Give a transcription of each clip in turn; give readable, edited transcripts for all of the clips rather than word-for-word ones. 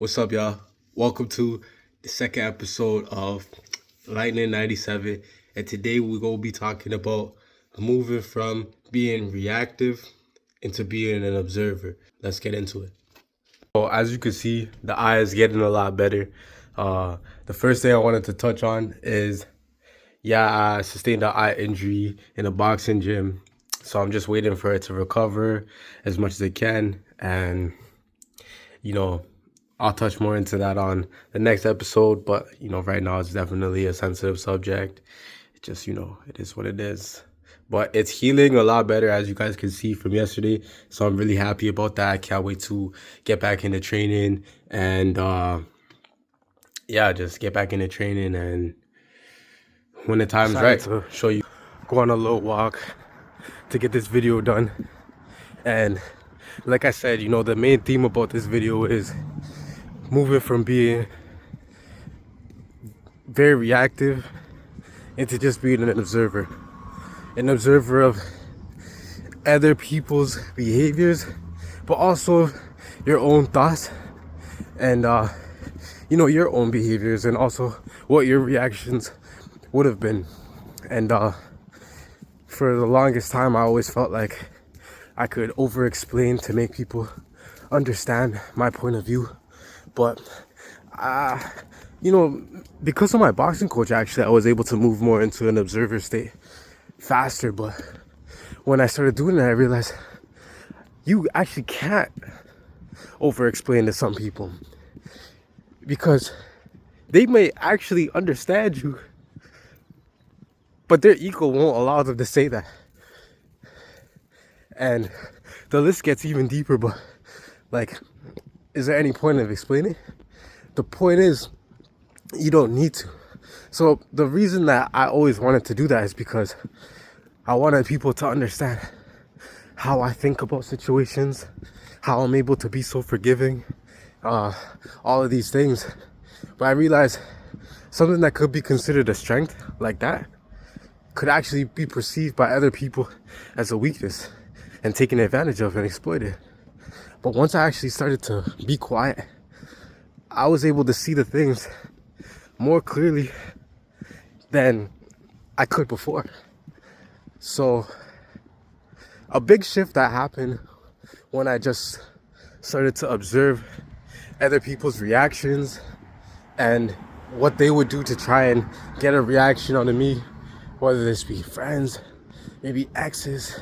What's up, y'all? Welcome to the second episode of Lightning 97. And today we're going to be talking about moving from being reactive into being an observer. Let's get into it. So, as you can see, the eye is getting a lot better. The first thing I wanted to touch on is I sustained an eye injury in a boxing gym. So, I'm just waiting for it to recover as much as it can. And, you know, I'll touch more into that on the next episode, but right now it's definitely a sensitive subject. It just, it is what it is. But it's healing a lot better, as you guys can see from yesterday. So I'm really happy about that. I can't wait to get back into training and just get back into training, and when the time's right to show you, go on a little walk to get this video done. And like I said, the main theme about this video is moving from being very reactive into just being an observer of other people's behaviors, but also your own thoughts and your own behaviors, and also what your reactions would have been. And for the longest time, I always felt like I could over explain to make people understand my point of view. But because of my boxing coach, actually, I was able to move more into an observer state faster. But when I started doing that, I realized you actually can't over explain to some people, because they may actually understand you, but their ego won't allow them to say that. And the list gets even deeper, but is there any point of explaining? The point is, you don't need to. So the reason that I always wanted to do that is because I wanted people to understand how I think about situations, how I'm able to be so forgiving, all of these things. But I realized something that could be considered a strength like that could actually be perceived by other people as a weakness and taken advantage of and exploited. But once I actually started to be quiet, I was able to see the things more clearly than I could before. So a big shift that happened when I just started to observe other people's reactions and what they would do to try and get a reaction out of me, whether this be friends, maybe exes,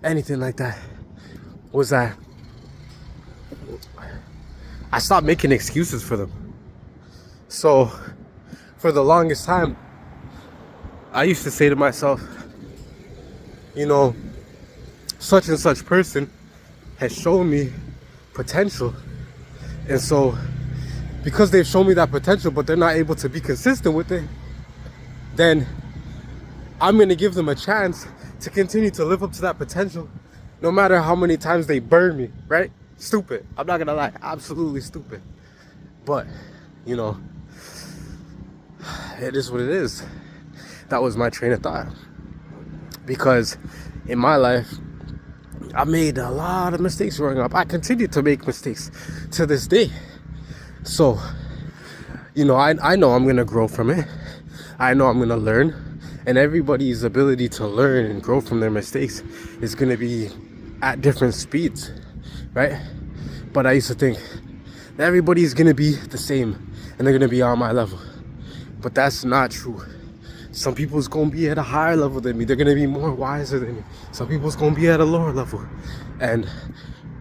anything like that, was that I stopped making excuses for them. So for the longest time, I used to say to myself, such and such person has shown me potential. And so because they've shown me that potential, but they're not able to be consistent with it, then I'm going to give them a chance to continue to live up to that potential, no matter how many times they burn me, right? Stupid. I'm not going to lie. Absolutely stupid. But, it is what it is. That was my train of thought. Because in my life, I made a lot of mistakes growing up. I continue to make mistakes to this day. So, I know I'm going to grow from it. I know I'm going to learn. And everybody's ability to learn and grow from their mistakes is going to be at different speeds, right? But I used to think that everybody's going to be the same and they're going to be on my level. But that's not true. Some people's going to be at a higher level than me. They're going to be more wiser than me. Some people's going to be at a lower level. And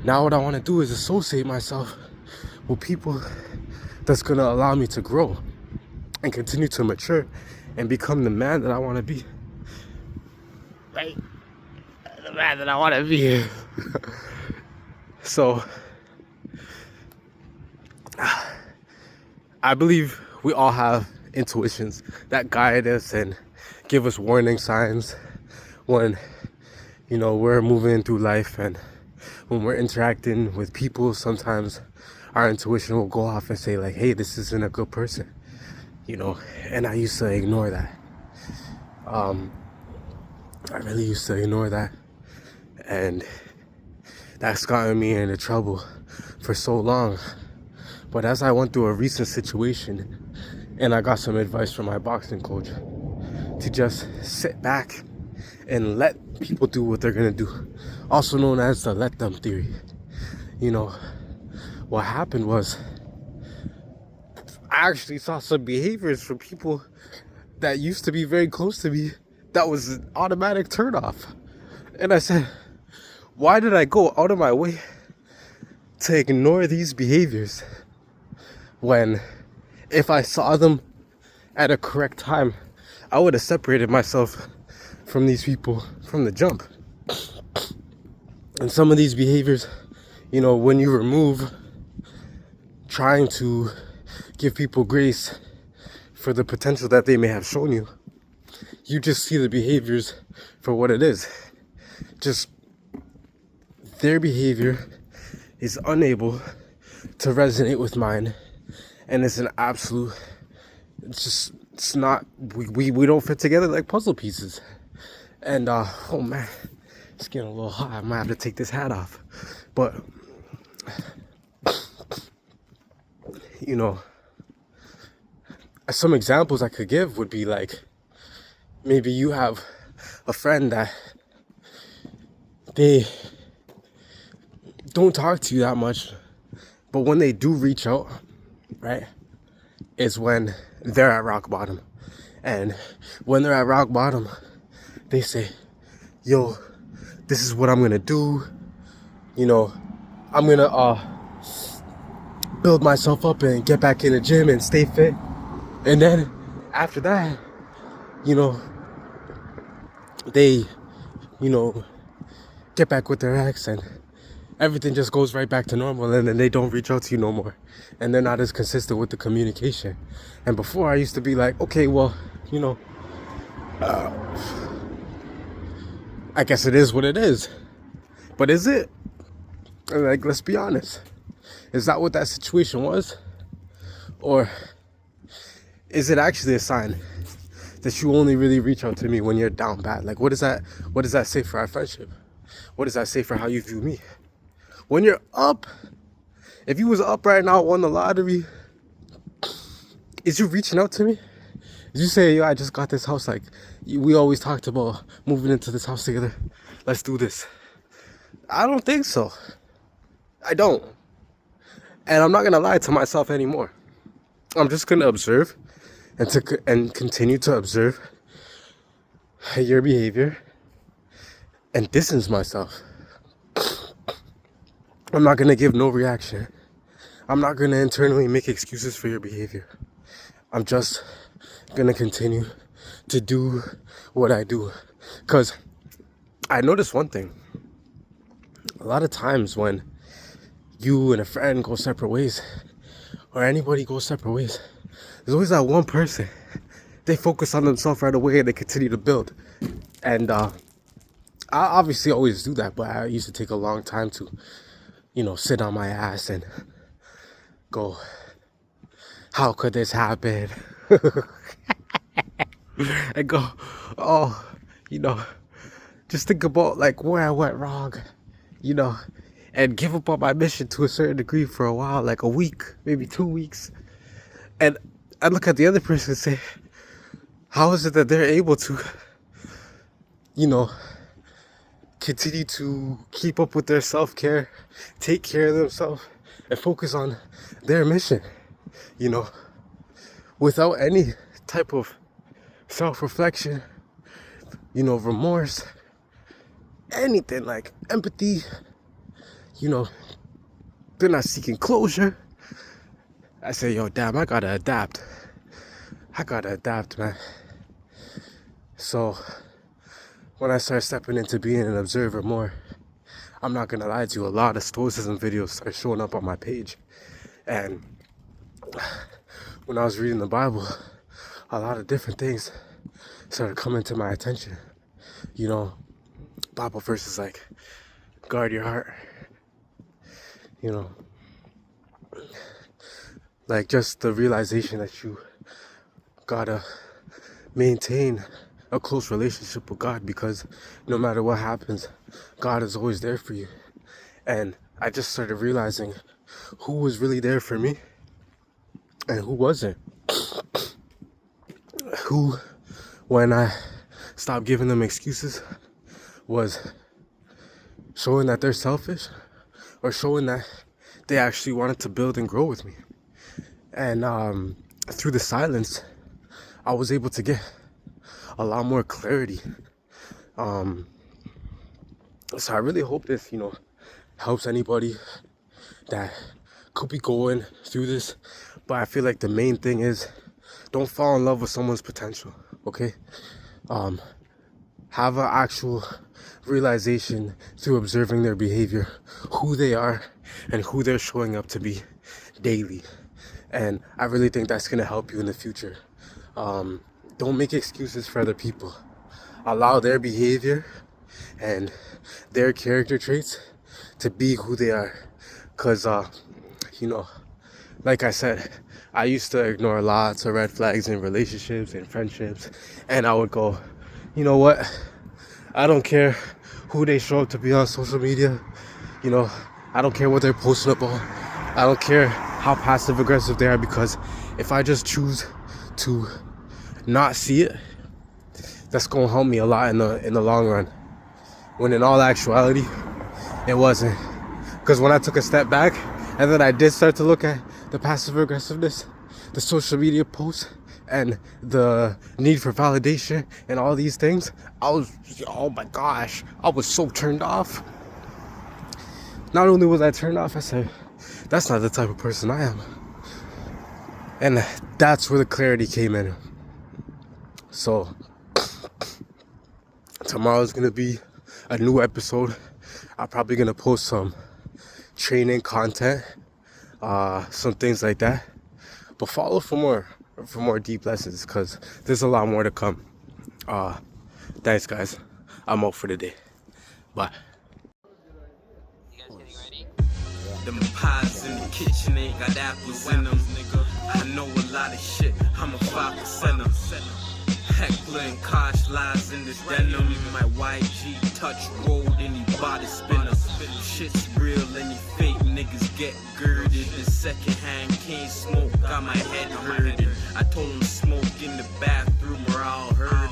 now what I want to do is associate myself with people that's going to allow me to grow and continue to mature and become the man that I want to be. Right? The man that I want to be. So, I believe we all have intuitions that guide us and give us warning signs when, we're moving through life, and when we're interacting with people. Sometimes our intuition will go off and say like, hey, this isn't a good person. And I used to ignore that. I really used to ignore that. And that's gotten me into trouble for so long. But as I went through a recent situation and I got some advice from my boxing coach to just sit back and let people do what they're gonna do, also known as the let them theory. You know, what happened was I actually saw some behaviors from people that used to be very close to me that was an automatic turnoff. And I said, why did I go out of my way to ignore these behaviors when if I saw them at a correct time, I would have separated myself from these people from the jump. And some of these behaviors, you know, when you remove trying to give people grace for the potential that they may have shown you, you just see the behaviors for what it is. Just their behavior is unable to resonate with mine, and it's an absolute, it's not, we don't fit together like puzzle pieces. And oh man, it's getting a little hot. I might have to take this hat off. But you know, some examples I could give would be like, maybe you have a friend that they don't talk to you that much, but when they do reach out, right, is when they're at rock bottom. And when they're at rock bottom, they say, yo, this is what I'm gonna do. You know, I'm gonna build myself up and get back in the gym and stay fit. And then after that, you know, they, you know, get back with their ex and everything just goes right back to normal, and then they don't reach out to you no more. And they're not as consistent with the communication. And before I used to be like, okay, well, you know, I guess it is what it is. But is it? Like, let's be honest. Is that what that situation was? Or is it actually a sign that you only really reach out to me when you're down bad? Like, what does that say for our friendship? What does that say for how you view me? When you're up, if you was up right now, won the lottery, is you reaching out to me? Did you say, yo, I just got this house, like, we always talked about moving into this house together, let's do this? I don't think so. I don't. And I'm not gonna lie to myself anymore. I'm just gonna observe and continue to observe your behavior and distance myself. I'm not gonna give no reaction. I'm not gonna internally make excuses for your behavior. I'm just gonna continue to do what I do. Cause I noticed one thing. A lot of times when you and a friend go separate ways, or anybody goes separate ways, there's always that one person. They focus on themselves right away and they continue to build. And I obviously always do that, but I used to take a long time to, you know, sit on my ass and go, how could this happen? And go, oh, you know, just think about like where I went wrong, you know, and give up on my mission to a certain degree for a while, like a week, maybe 2 weeks. And I look at the other person and say, how is it that they're able to, you know, continue to keep up with their self-care, take care of themselves, and focus on their mission, you know, without any type of self-reflection, you know, remorse, anything, like empathy, you know, they're not seeking closure. I say, yo, damn, I gotta adapt, man. So when I start stepping into being an observer more, I'm not gonna lie to you, a lot of stoicism videos start showing up on my page. And when I was reading the Bible, a lot of different things started coming to my attention. You know, Bible verses like, guard your heart. You know, like just the realization that you gotta maintain a close relationship with God, because no matter what happens, God is always there for you. And I just started realizing who was really there for me and who wasn't. Who, when I stopped giving them excuses, was showing that they're selfish, or showing that they actually wanted to build and grow with me. And through the silence, I was able to get a lot more clarity. So I really hope this, helps anybody that could be going through this. But I feel like the main thing is, don't fall in love with someone's potential, okay? Have an actual realization through observing their behavior, who they are and who they're showing up to be daily. And I really think that's going to help you in the future. Don't make excuses for other people. Allow their behavior and their character traits to be who they are. Because, like I said, I used to ignore lots of red flags in relationships and friendships. And I would go, you know what? I don't care who they show up to be on social media. I don't care what they're posting about. I don't care how passive aggressive they are, because if I just choose to not see it, that's gonna help me a lot in the long run. When in all actuality, it wasn't. Because when I took a step back and then I did start to look at the passive aggressiveness, the social media posts, and the need for validation and all these things, oh my gosh, I was so turned off. Not only was I turned off, I said, that's not the type of person I am. And that's where the clarity came in. So tomorrow's gonna be a new episode. I'm probably gonna post some training content, some things like that. But follow for more deep lessons, because there's a lot more to come. Thanks, guys. I'm out for the day. Bye. You guys getting ready? Them pies in the kitchen ain't got apples in them. I know a lot of shit, I'm a 5%er. Heckler and Kosh lies in this denim. My YG touch rolled and he body spinner. Shit's real and you fake niggas get girded. The secondhand can't smoke, got my head hurting. I told him smoke in the bathroom or I'll hurt.